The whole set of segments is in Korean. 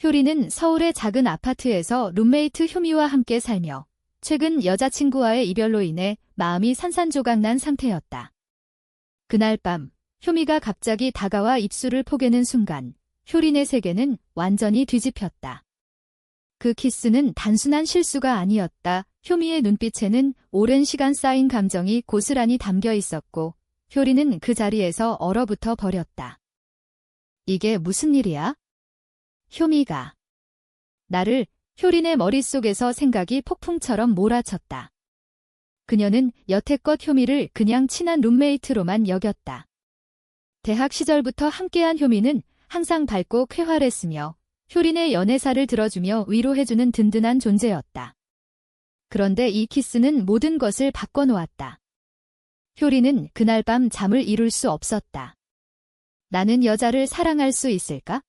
효리는 서울의 작은 아파트에서 룸메이트 효미와 함께 살며 최근 여자친구와의 이별로 인해 마음이 산산조각난 상태였다. 그날 밤 효미가 갑자기 다가와 입술을 포개는 순간 효린의 세계는 완전히 뒤집혔다. 그 키스는 단순한 실수가 아니었다. 효미의 눈빛에는 오랜 시간 쌓인 감정이 고스란히 담겨 있었고 효리는 그 자리에서 얼어붙어 버렸다. 이게 무슨 일이야? 효미가 나를 효린의 머릿속에서 생각이 폭풍처럼 몰아쳤다. 그녀는 여태껏 효미를 그냥 친한 룸메이트로만 여겼다. 대학 시절부터 함께한 효미는 항상 밝고 쾌활했으며 효린의 연애사를 들어주며 위로해주는 든든한 존재였다. 그런데 이 키스는 모든 것을 바꿔놓았다. 효리는 그날 밤 잠을 이룰 수 없었다. 나는 여자를 사랑할 수 있을까?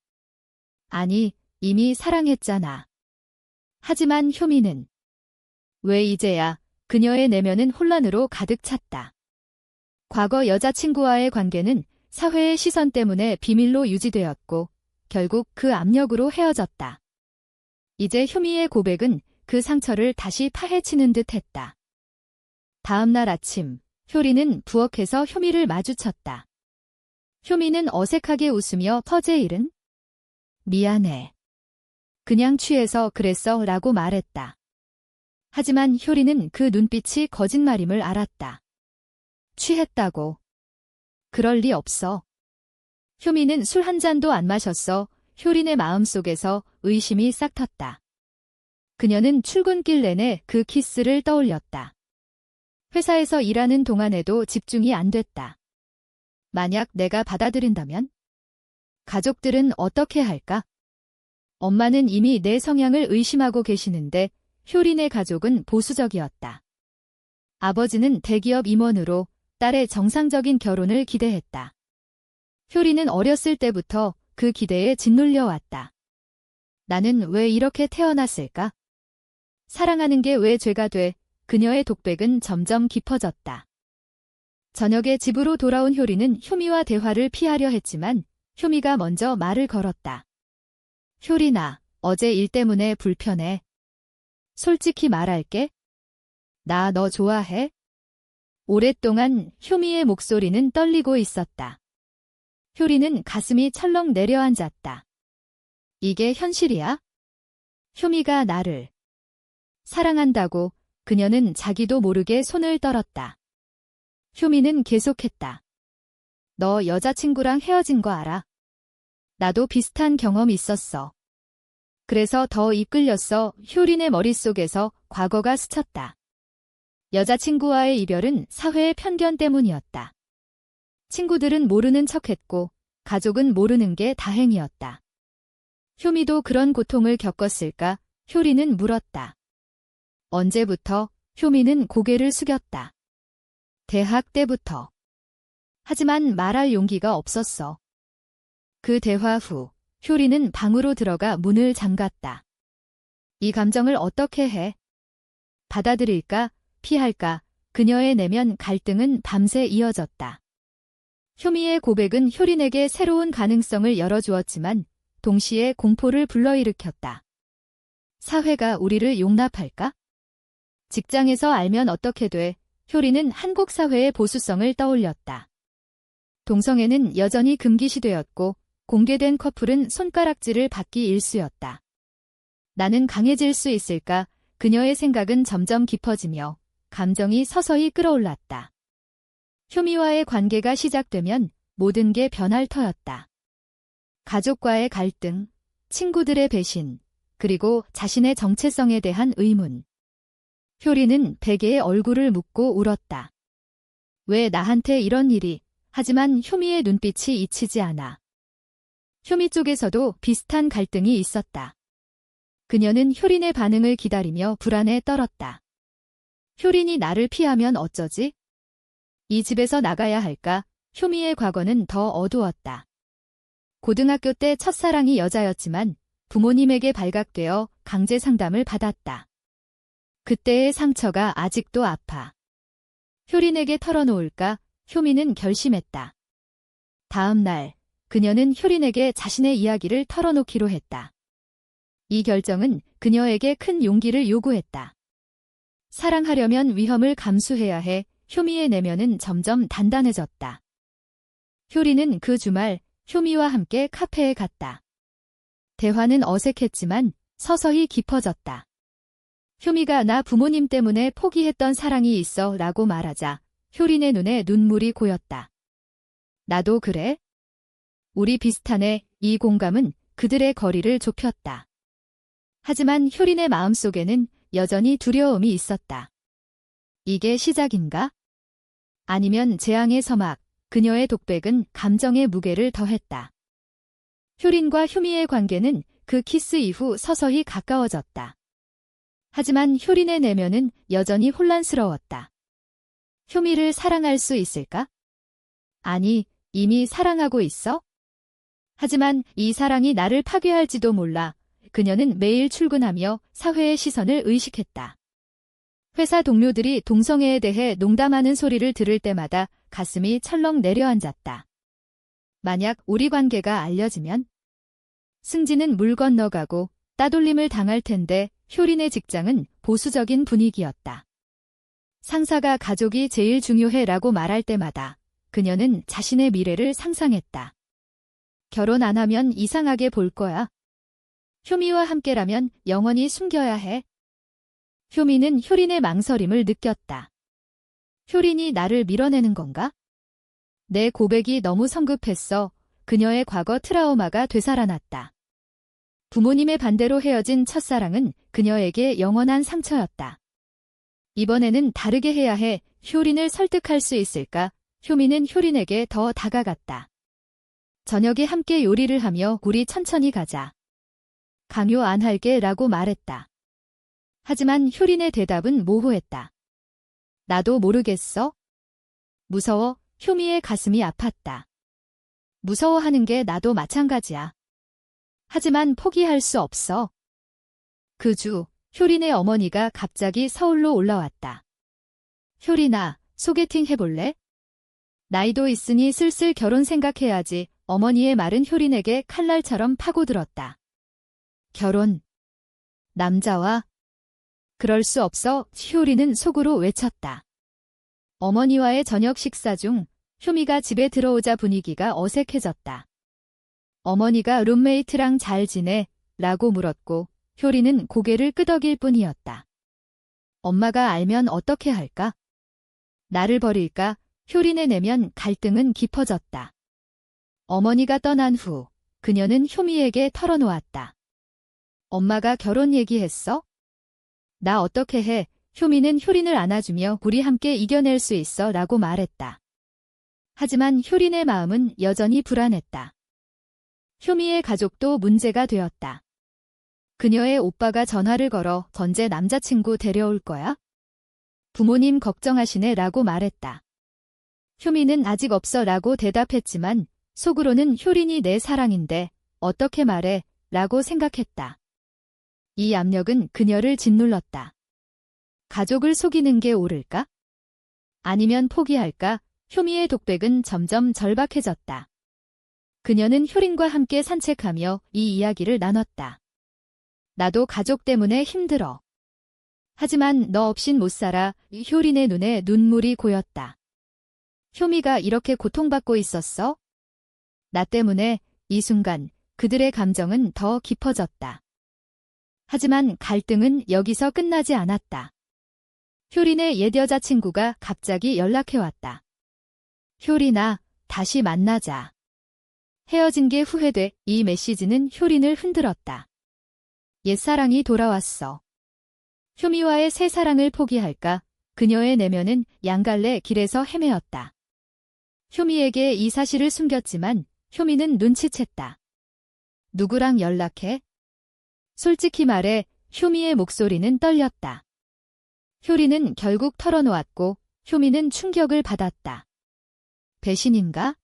아니, 이미 사랑했잖아. 하지만 효미는 왜 이제야 그녀의 내면은 혼란으로 가득 찼다. 과거 여자친구와의 관계는 사회의 시선 때문에 비밀로 유지되었고 결국 그 압력으로 헤어졌다. 이제 효미의 고백은 그 상처를 다시 파헤치는 듯 했다. 다음 날 아침, 효리는 부엌에서 효미를 마주쳤다. 효미는 어색하게 웃으며 퍼제일은 미안해. 그냥 취해서 그랬어 라고 말했다. 하지만 효리는 그 눈빛이 거짓말임을 알았다. 취했다고. 그럴 리 없어. 효미는 술 한 잔도 안 마셨어. 효린의 마음속에서 의심이 싹 텄다. 그녀는 출근길 내내 그 키스를 떠올렸다. 회사에서 일하는 동안에도 집중이 안 됐다. 만약 내가 받아들인다면? 가족들은 어떻게 할까? 엄마는 이미 내 성향을 의심하고 계시는데 효린의 가족은 보수적이었다. 아버지는 대기업 임원으로 딸의 정상적인 결혼을 기대했다. 효린은 어렸을 때부터 그 기대에 짓눌려 왔다. 나는 왜 이렇게 태어났을까? 사랑하는 게 왜 죄가 돼? 그녀의 독백은 점점 깊어졌다. 저녁에 집으로 돌아온 효리는 효미와 대화를 피하려 했지만 효미가 먼저 말을 걸었다. 효린아, 어제 일 때문에 불편해. 솔직히 말할게. 나 너 좋아해? 오랫동안 효미의 목소리는 떨리고 있었다. 효리는 가슴이 철렁 내려앉았다. 이게 현실이야? 효미가 나를 사랑한다고 그녀는 자기도 모르게 손을 떨었다. 효미는 계속했다. 너 여자친구랑 헤어진 거 알아? 나도 비슷한 경험 있었어. 그래서 더 이끌렸어. 효린의 머릿속에서 과거가 스쳤다. 여자친구와의 이별은 사회의 편견 때문이었다. 친구들은 모르는 척했고 가족은 모르는 게 다행이었다. 효미도 그런 고통을 겪었을까? 효리는 물었다. 언제부터? 효미는 고개를 숙였다. 대학 때부터. 하지만 말할 용기가 없었어. 그 대화 후 효리는 방으로 들어가 문을 잠갔다. 이 감정을 어떻게 해? 받아들일까? 피할까? 그녀의 내면 갈등은 밤새 이어졌다. 효미의 고백은 효린에게 새로운 가능성을 열어주었지만 동시에 공포를 불러일으켰다. 사회가 우리를 용납할까? 직장에서 알면 어떻게 돼? 효리는 한국 사회의 보수성을 떠올렸다. 동성애는 여전히 금기시되었고 공개된 커플은 손가락질을 받기 일쑤였다. 나는 강해질 수 있을까? 그녀의 생각은 점점 깊어지며 감정이 서서히 끌어올랐다. 효미와의 관계가 시작되면 모든 게 변할 터였다. 가족과의 갈등, 친구들의 배신, 그리고 자신의 정체성에 대한 의문. 효리는 베개에 얼굴을 묻고 울었다. 왜 나한테 이런 일이? 하지만 효미의 눈빛이 잊히지 않아. 효미 쪽에서도 비슷한 갈등이 있었다. 그녀는 효린의 반응을 기다리며 불안에 떨었다. 효린이 나를 피하면 어쩌지? 이 집에서 나가야 할까? 효미의 과거는 더 어두웠다. 고등학교 때 첫사랑이 여자였지만 부모님에게 발각되어 강제 상담을 받았다. 그때의 상처가 아직도 아파. 효린에게 털어놓을까? 효미는 결심했다. 다음 날, 그녀는 효린에게 자신의 이야기를 털어놓기로 했다. 이 결정은 그녀에게 큰 용기를 요구했다. 사랑하려면 위험을 감수해야 해. 효미의 내면은 점점 단단해졌다. 효리는 그 주말 효미와 함께 카페에 갔다. 대화는 어색했지만 서서히 깊어졌다. 효미가 나 부모님 때문에 포기했던 사랑이 있어 라고 말하자 효린의 눈에 눈물이 고였다. 나도 그래? 우리 비슷하네. 이 공감은 그들의 거리를 좁혔다. 하지만 효린의 마음속에는 여전히 두려움이 있었다. 이게 시작인가? 아니면 재앙의 서막, 그녀의 독백은 감정의 무게를 더했다. 효린과 효미의 관계는 그 키스 이후 서서히 가까워졌다. 하지만 효린의 내면은 여전히 혼란스러웠다. 효미를 사랑할 수 있을까? 아니, 이미 사랑하고 있어? 하지만 이 사랑이 나를 파괴할지도 몰라. 그녀는 매일 출근하며 사회의 시선을 의식했다. 회사 동료들이 동성애에 대해 농담하는 소리를 들을 때마다 가슴이 철렁 내려앉았다. 만약 우리 관계가 알려지면? 승진은 물 건너가고 따돌림을 당할 텐데 효린의 직장은 보수적인 분위기였다. 상사가 가족이 제일 중요해라고 말할 때마다 그녀는 자신의 미래를 상상했다. 결혼 안 하면 이상하게 볼 거야. 효미와 함께라면 영원히 숨겨야 해. 효미는 효린의 망설임을 느꼈다. 효린이 나를 밀어내는 건가? 내 고백이 너무 성급했어. 그녀의 과거 트라우마가 되살아났다. 부모님의 반대로 헤어진 첫사랑은 그녀에게 영원한 상처였다. 이번에는 다르게 해야 해. 효린을 설득할 수 있을까? 효미는 효린에게 더 다가갔다. 저녁에 함께 요리를 하며 우리 천천히 가자. 강요 안 할게 라고 말했다. 하지만 효린의 대답은 모호했다. 나도 모르겠어. 무서워. 효미의 가슴이 아팠다. 무서워하는 게 나도 마찬가지야. 하지만 포기할 수 없어. 그 주, 효린의 어머니가 갑자기 서울로 올라왔다. 효린아, 소개팅 해볼래? 나이도 있으니 슬슬 결혼 생각해야지. 어머니의 말은 효린에게 칼날처럼 파고들었다. 결혼. 남자와? 그럴 수 없어. 효린은 속으로 외쳤다. 어머니와의 저녁 식사 중 효미가 집에 들어오자 분위기가 어색해졌다. 어머니가 룸메이트랑 잘 지내? 라고 물었고 효린은 고개를 끄덕일 뿐이었다. 엄마가 알면 어떻게 할까? 나를 버릴까? 효린의 내면 갈등은 깊어졌다. 어머니가 떠난 후 그녀는 효미에게 털어놓았다. 엄마가 결혼 얘기했어? 나 어떻게 해? 효미는 효린을 안아주며 우리 함께 이겨낼 수 있어 라고 말했다. 하지만 효린의 마음은 여전히 불안했다. 효미의 가족도 문제가 되었다. 그녀의 오빠가 전화를 걸어 언제 남자친구 데려올 거야? 부모님 걱정하시네 라고 말했다. 효미는 아직 없어 라고 대답했지만 속으로는 효린이 내 사랑인데 어떻게 말해? 라고 생각했다. 이 압력은 그녀를 짓눌렀다. 가족을 속이는 게 옳을까? 아니면 포기할까? 효미의 독백은 점점 절박해졌다. 그녀는 효린과 함께 산책하며 이 이야기를 나눴다. 나도 가족 때문에 힘들어. 하지만 너 없인 못 살아. 효린의 눈에 눈물이 고였다. 효미가 이렇게 고통받고 있었어? 나 때문에. 이 순간 그들의 감정은 더 깊어졌다. 하지만 갈등은 여기서 끝나지 않았다. 효린의 옛 여자친구가 갑자기 연락해왔다. 효린아, 다시 만나자. 헤어진 게 후회돼. 이 메시지는 효린을 흔들었다. 옛사랑이 돌아왔어. 효미와의 새 사랑을 포기할까? 그녀의 내면은 양갈래 길에서 헤매었다. 효미에게 이 사실을 숨겼지만 효미는 눈치챘다. 누구랑 연락해? 솔직히 말해. 효미의 목소리는 떨렸다. 효린은 결국 털어놓았고 효미는 충격을 받았다. 배신인가?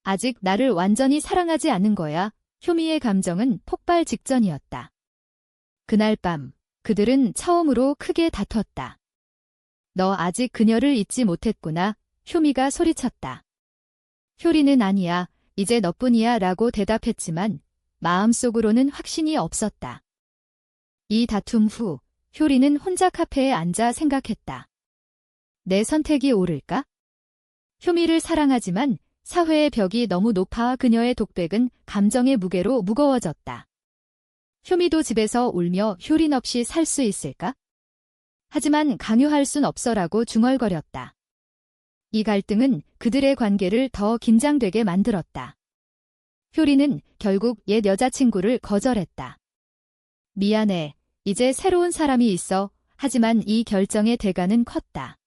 아직 나를 완전히 사랑하지 않는 거야. 효미의 감정은 폭발 직전이었다. 그날 밤 그들은 처음으로 크게 다퉜다. 너 아직 그녀를 잊지 못했구나. 효미가 소리쳤다. 효린은 아니야. 이제 너뿐이야 라고 대답했지만 마음속으로는 확신이 없었다. 이 다툼 후 효리는 혼자 카페에 앉아 생각했다. 내 선택이 옳을까? 효미를 사랑하지만 사회의 벽이 너무 높아 그녀의 독백은 감정의 무게로 무거워졌다. 효미도 집에서 울며 효린 없이 살 수 있을까? 하지만 강요할 순 없어라고 중얼거렸다. 이 갈등은 그들의 관계를 더 긴장되게 만들었다. 효리는 결국 옛 여자친구를 거절했다. 미안해. 이제 새로운 사람이 있어. 하지만 이 결정의 대가는 컸다.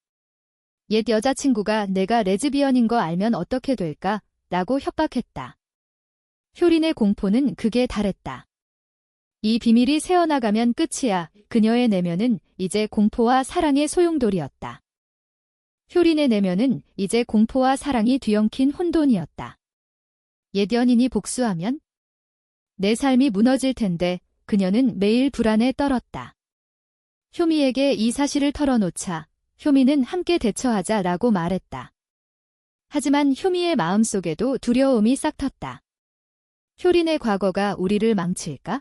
옛 여자친구가 내가 레즈비언인 거 알면 어떻게 될까? 라고 협박했다. 효린의 공포는 극에 달했다. 이 비밀이 새어나가면 끝이야. 그녀의 내면은 이제 공포와 사랑의 소용돌이었다. 효린의 내면은 이제 공포와 사랑이 뒤엉킨 혼돈이었다. 옛 연인이 복수하면 내 삶이 무너질 텐데 그녀는 매일 불안에 떨었다. 효미에게 이 사실을 털어놓자 효미는 함께 대처하자라고 말했다. 하지만 효미의 마음속에도 두려움이 싹텄다. 효린의 과거가 우리를 망칠까?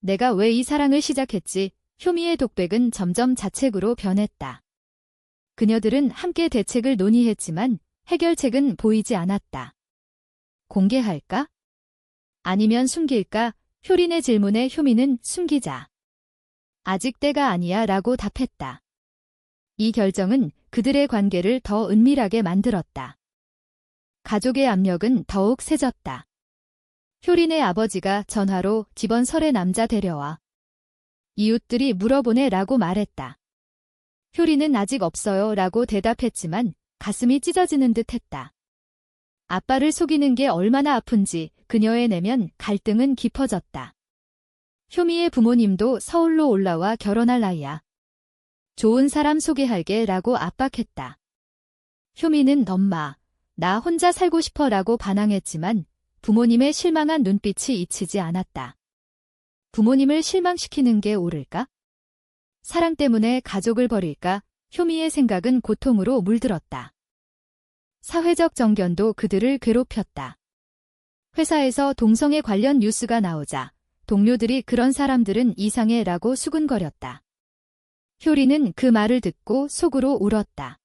내가 왜 이 사랑을 시작했지? 효미의 독백은 점점 자책으로 변했다. 그녀들은 함께 대책을 논의했지만 해결책은 보이지 않았다. 공개할까? 아니면 숨길까? 효린의 질문에 효미는 숨기자. 아직 때가 아니야 라고 답했다. 이 결정은 그들의 관계를 더 은밀하게 만들었다. 가족의 압력은 더욱 세졌다. 효린의 아버지가 전화로 집원 설에 남자 데려와. 이웃들이 물어보네 라고 말했다. 효린은 아직 없어요 라고 대답했지만 가슴이 찢어지는 듯 했다. 아빠를 속이는 게 얼마나 아픈지 그녀의 내면 갈등은 깊어졌다. 효미의 부모님도 서울로 올라와 결혼할 나이야. 좋은 사람 소개할게 라고 압박했다. 효미는 엄마, 나 혼자 살고 싶어 라고 반항했지만 부모님의 실망한 눈빛이 잊히지 않았다. 부모님을 실망시키는 게 옳을까? 사랑 때문에 가족을 버릴까? 효미의 생각은 고통으로 물들었다. 사회적 정견도 그들을 괴롭혔다. 회사에서 동성애 관련 뉴스가 나오자 동료들이 그런 사람들은 이상해라고 수군거렸다. 효리는 그 말을 듣고 속으로 울었다.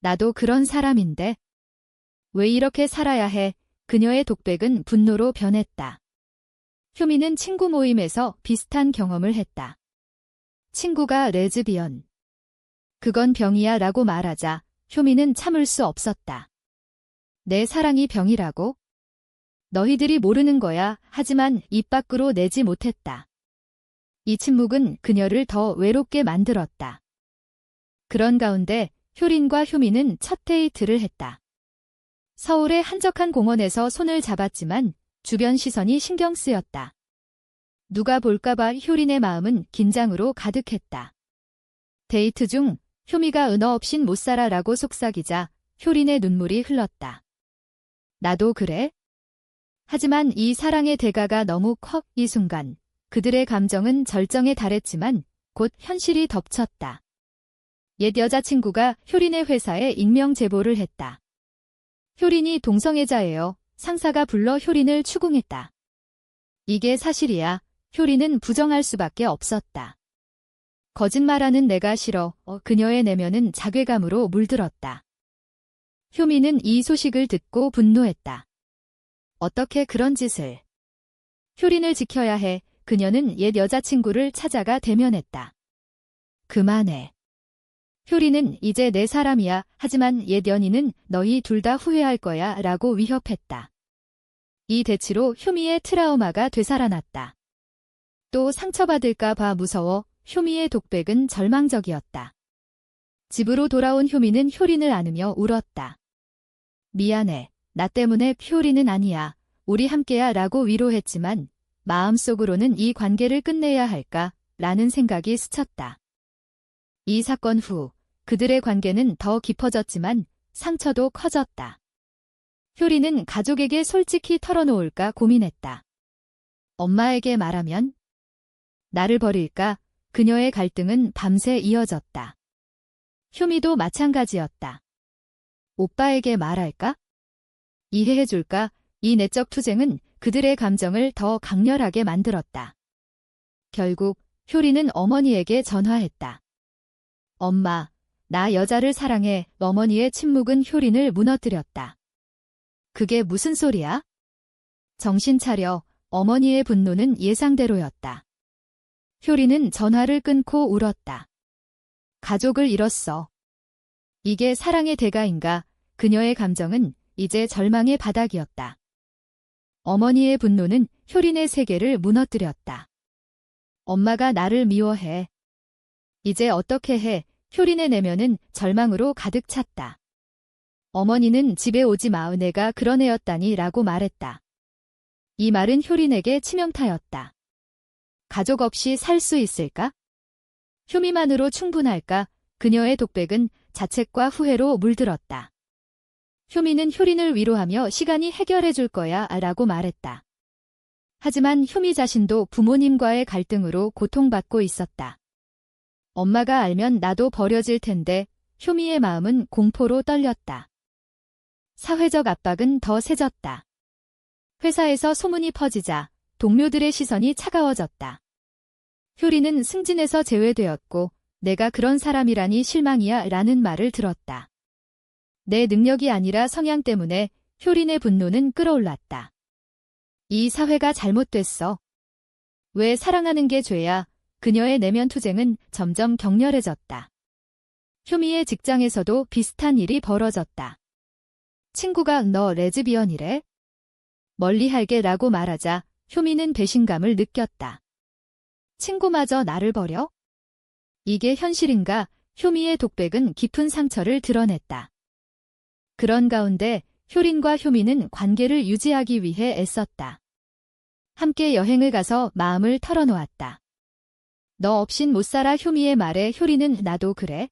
나도 그런 사람인데 왜 이렇게 살아야 해? 그녀의 독백은 분노로 변했다. 효미는 친구 모임에서 비슷한 경험을 했다. 친구가 레즈비언. 그건 병이야 라고 말하자 효미는 참을 수 없었다. 내 사랑이 병이라고? 너희들이 모르는 거야. 하지만 입 밖으로 내지 못했다. 이 침묵은 그녀를 더 외롭게 만들었다. 그런 가운데 효린과 효미는 첫 데이트를 했다. 서울의 한적한 공원에서 손을 잡았지만 주변 시선이 신경 쓰였다. 누가 볼까봐 효린의 마음은 긴장으로 가득했다. 데이트 중 효미가 너 없인 못 살아라고 속삭이자 효린의 눈물이 흘렀다. 나도 그래? 하지만 이 사랑의 대가가 너무 커. 이 순간 그들의 감정은 절정에 달했지만 곧 현실이 덮쳤다. 옛 여자친구가 효린의 회사에 익명 제보를 했다. 효린이 동성애자예요. 상사가 불러 효린을 추궁했다. 이게 사실이야. 효린은 부정할 수밖에 없었다. 거짓말하는 내가 싫어. 그녀의 내면은 자괴감으로 물들었다. 효미는 이 소식을 듣고 분노했다. 어떻게 그런 짓을. 효린을 지켜야 해. 그녀는 옛 여자친구를 찾아가 대면했다. 그만해. 효린은 이제 내 사람이야. 하지만 옛 연인은 너희 둘 다 후회할 거야 라고 위협했다. 이 대치로 효미의 트라우마가 되살아났다. 또 상처받을까 봐 무서워. 효미의 독백은 절망적이었다. 집으로 돌아온 효미는 효린을 안으며 울었다. 미안해. 나 때문에 효린은 아니야. 우리 함께야 라고 위로했지만 마음속으로는 이 관계를 끝내야 할까 라는 생각이 스쳤다. 이 사건 후 그들의 관계는 더 깊어졌지만 상처도 커졌다. 효린은 가족에게 솔직히 털어놓을까 고민했다. 엄마에게 말하면? 나를 버릴까? 그녀의 갈등은 밤새 이어졌다. 효미도 마찬가지였다. 오빠에게 말할까? 이해해줄까? 이 내적 투쟁은 그들의 감정을 더 강렬하게 만들었다. 결국 효리는 어머니에게 전화했다. 엄마, 나 여자를 사랑해. 어머니의 침묵은 효린을 무너뜨렸다. 그게 무슨 소리야? 정신 차려. 어머니의 분노는 예상대로였다. 효리는 전화를 끊고 울었다. 가족을 잃었어. 이게 사랑의 대가인가? 그녀의 감정은 이제 절망의 바닥이었다. 어머니의 분노는 효린의 세계를 무너뜨렸다. 엄마가 나를 미워해. 이제 어떻게 해? 효린의 내면은 절망으로 가득 찼다. 어머니는 집에 오지 마. 내가 그런 애였다니 라고 말했다. 이 말은 효린에게 치명타였다. 가족 없이 살 수 있을까? 효미만으로 충분할까? 그녀의 독백은 자책과 후회로 물들었다. 효미는 효린을 위로하며 시간이 해결해 줄 거야 라고 말했다. 하지만 효미 자신도 부모님과의 갈등으로 고통받고 있었다. 엄마가 알면 나도 버려질 텐데. 효미의 마음은 공포로 떨렸다. 사회적 압박은 더 세졌다. 회사에서 소문이 퍼지자 동료들의 시선이 차가워졌다. 효리는 승진에서 제외되었고 내가 그런 사람이라니 실망이야 라는 말을 들었다. 내 능력이 아니라 성향 때문에 효린의 분노는 끌어올랐다. 이 사회가 잘못됐어. 왜 사랑하는 게 죄야? 그녀의 내면 투쟁은 점점 격렬해졌다. 효미의 직장에서도 비슷한 일이 벌어졌다. 친구가 너 레즈비언이래? 멀리할게 라고 말하자 효미는 배신감을 느꼈다. 친구마저 나를 버려? 이게 현실인가? 효미의 독백은 깊은 상처를 드러냈다. 그런 가운데 효린과 효미는 관계를 유지하기 위해 애썼다. 함께 여행을 가서 마음을 털어놓았다. 너 없인 못 살아. 효미의 말에 효린은 나도 그래.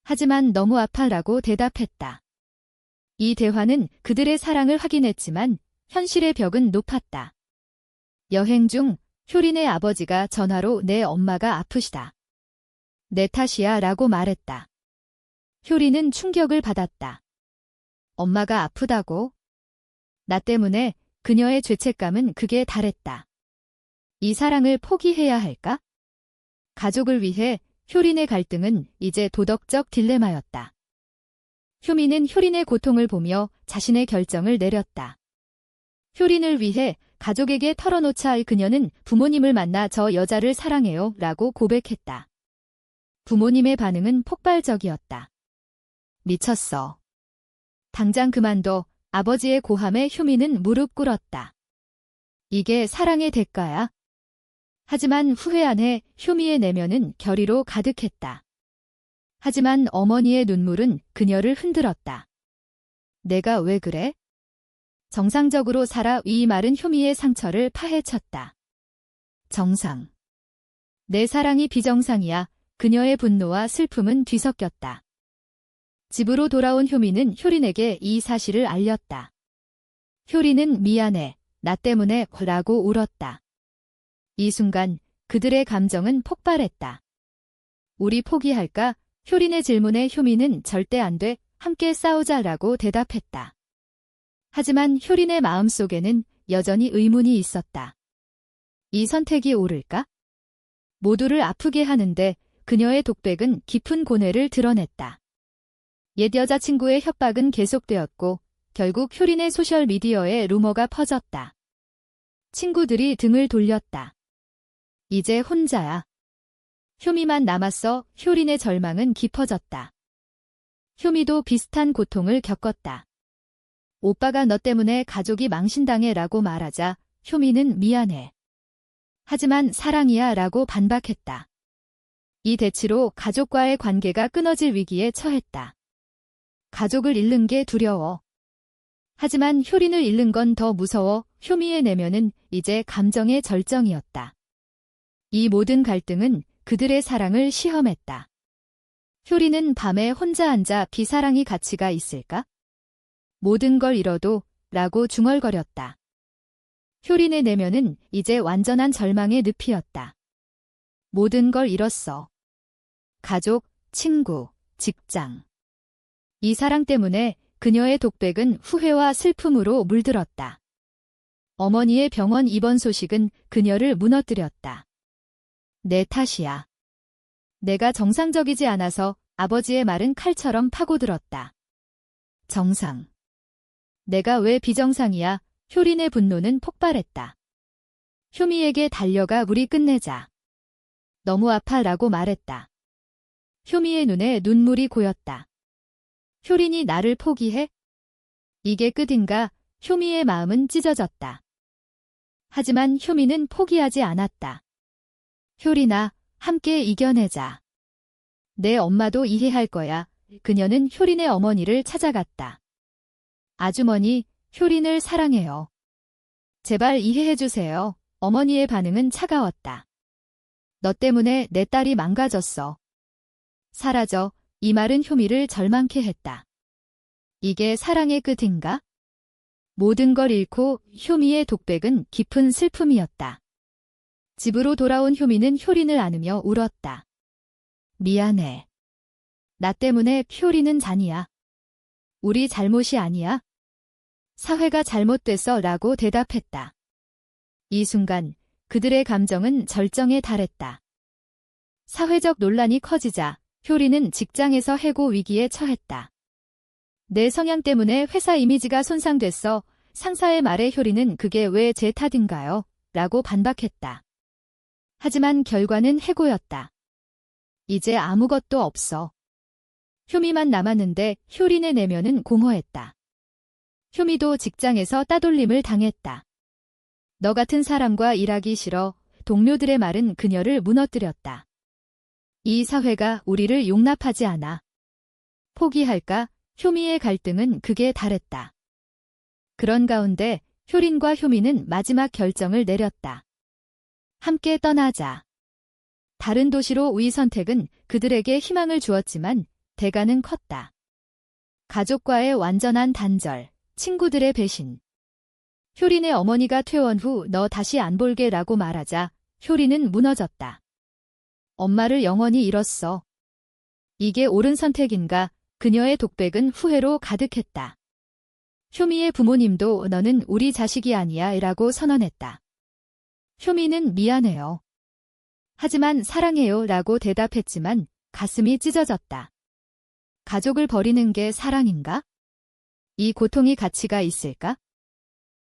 하지만 너무 아파라고 대답했다. 이 대화는 그들의 사랑을 확인했지만 현실의 벽은 높았다. 여행 중 효린의 아버지가 전화로 내 엄마가 아프시다. 내 탓이야 라고 말했다. 효린은 충격을 받았다. 엄마가 아프다고? 나 때문에? 그녀의 죄책감은 극에 달했다. 이 사랑을 포기해야 할까? 가족을 위해 효린의 갈등은 이제 도덕적 딜레마였다. 효미는 효린의 고통을 보며 자신의 결정을 내렸다. 효린을 위해 가족에게 털어놓자. 그녀는 부모님을 만나 저 여자를 사랑해요 라고 고백했다. 부모님의 반응은 폭발적이었다. 미쳤어. 당장 그만둬. 아버지의 고함에 효미는 무릎 꿇었다. 이게 사랑의 대가야? 하지만 후회 안에 효미의 내면은 결의로 가득했다. 하지만 어머니의 눈물은 그녀를 흔들었다. 내가 왜 그래? 정상적으로 살아. 이 말은 효미의 상처를 파헤쳤다. 정상. 내 사랑이 비정상이야. 그녀의 분노와 슬픔은 뒤섞였다. 집으로 돌아온 효미는 효린에게 이 사실을 알렸다. 효린은 미안해. 나 때문에 라고 울었다. 이 순간 그들의 감정은 폭발했다. 우리 포기할까? 효린의 질문에 효미는 절대 안 돼. 함께 싸우자라고 대답했다. 하지만 효린의 마음속에는 여전히 의문이 있었다. 이 선택이 옳을까? 모두를 아프게 하는데 그녀의 독백은 깊은 고뇌를 드러냈다. 옛 여자친구의 협박은 계속되었고 결국 효린의 소셜미디어에 루머가 퍼졌다. 친구들이 등을 돌렸다. 이제 혼자야. 효미만 남았어. 효린의 절망은 깊어졌다. 효미도 비슷한 고통을 겪었다. 오빠가 너 때문에 가족이 망신당해 라고 말하자 효미는 미안해. 하지만 사랑이야 라고 반박했다. 이 대치로 가족과의 관계가 끊어질 위기에 처했다. 가족을 잃는 게 두려워. 하지만 효린을 잃는 건 더 무서워. 효미의 내면은 이제 감정의 절정이었다. 이 모든 갈등은 그들의 사랑을 시험했다. 효린은 밤에 혼자 앉아 비사랑이 가치가 있을까? 모든 걸 잃어도 라고 중얼거렸다. 효린의 내면은 이제 완전한 절망의 늪이었다. 모든 걸 잃었어. 가족, 친구, 직장. 이 사랑 때문에 그녀의 독백은 후회와 슬픔으로 물들었다. 어머니의 병원 입원 소식은 그녀를 무너뜨렸다. 내 탓이야. 내가 정상적이지 않아서 아버지의 말은 칼처럼 파고들었다. 정상. 내가 왜 비정상이야? 효린의 분노는 폭발했다. 효미에게 달려가 우리 끝내자. 너무 아파라고 말했다. 효미의 눈에 눈물이 고였다. 효린이 나를 포기해? 이게 끝인가? 효미의 마음은 찢어졌다. 하지만 효미는 포기하지 않았다. 효린아, 함께 이겨내자. 내 엄마도 이해할 거야. 그녀는 효린의 어머니를 찾아갔다. 아주머니, 효린을 사랑해요. 제발 이해해주세요. 어머니의 반응은 차가웠다. 너 때문에 내 딸이 망가졌어. 사라져. 이 말은 효미를 절망케 했다. 이게 사랑의 끝인가? 모든 걸 잃고 효미의 독백은 깊은 슬픔이었다. 집으로 돌아온 효미는 효린을 안으며 울었다. 미안해. 나 때문에 효린은 잔이야. 우리 잘못이 아니야. 사회가 잘못됐어 라고 대답했다. 이 순간 그들의 감정은 절정에 달했다. 사회적 논란이 커지자 효린은 직장에서 해고 위기에 처했다. 내 성향 때문에 회사 이미지가 손상됐어. 상사의 말에 효린은 그게 왜 제 탓인가요? 라고 반박했다. 하지만 결과는 해고였다. 이제 아무것도 없어. 효미만 남았는데 효린의 내면은 공허했다. 효미도 직장에서 따돌림을 당했다. 너 같은 사람과 일하기 싫어. 동료들의 말은 그녀를 무너뜨렸다. 이 사회가 우리를 용납하지 않아. 포기할까? 효미의 갈등은 극에 달했다. 그런 가운데 효린과 효미는 마지막 결정을 내렸다. 함께 떠나자. 다른 도시로 우이 선택은 그들에게 희망을 주었지만 대가는 컸다. 가족과의 완전한 단절, 친구들의 배신. 효린의 어머니가 퇴원 후 너 다시 안 볼게라고 말하자 효린은 무너졌다. 엄마를 영원히 잃었어. 이게 옳은 선택인가? 그녀의 독백은 후회로 가득했다. 효미의 부모님도 너는 우리 자식이 아니야 라고 선언했다. 효미는 미안해요. 하지만 사랑해요 라고 대답했지만 가슴이 찢어졌다. 가족을 버리는 게 사랑인가? 이 고통이 가치가 있을까?